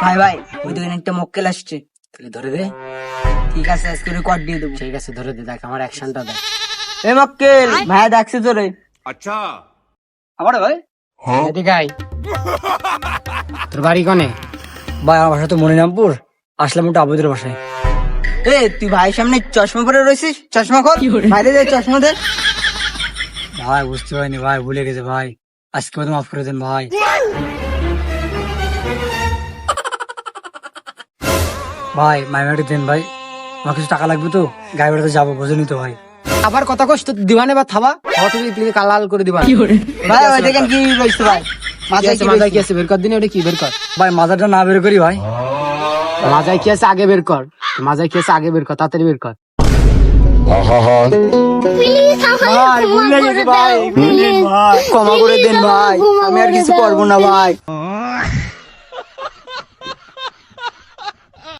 ভাই ভাই ওই দোকানে একটা মক্কেল আসছে, তাহলে ধরে দে। ঠিক আছে আজকে রেকর্ড দিয়ে দেবো। ঠিক আছে ধরে দে, দেখ আমার অ্যাকশনটা দেখ। এ মক্কেল ভাইয়া ডাকছে তোরে। अच्छा আমার ভাই এদিকে আয়। তোর বাড়ি কনে? ভাই আমার বাসা তো মনিরামপুর, আসলাম একটু আবুদের বাসায়। এ তুই ভাইয়ের সামনে চশমা পরে রয়েছিস, চশমা খোল, বাইরে দে চশমা দে। ভাই বুঝতে পারিনি ভাই, ভুলে গেছে ভাই, আজকে মতো মাফ করে দেন ভাই। ভাই মাইমাটি দেন ভাই, আমার কিছু টাকা লাগবে তো, গাড়ি বেড়াতে যাবো, বোঝেনি তো ভাই। আবার কথা কষ্ট দিবানে বা থাবা তুমি কালাল করে দিবা। ভাই ওই দেখেন কি রয়েছে ভাই, মাথায় কি মাথায় কি রয়েছে? আছে বের কর দিনে, ওটা কি বের কর। ভাই মাজাটা না বের করি ভাই, মাজায় কি আছে আগে বের কর, মাজায় কি আছে আগে বের কর, তাড়াতাড়ি বের কর। ভাই ভুলে গেছি ভাই, ভুলে ভাই, ক্ষমা করে দেন ভাই, আমি আর কিছু করবো না ভাই।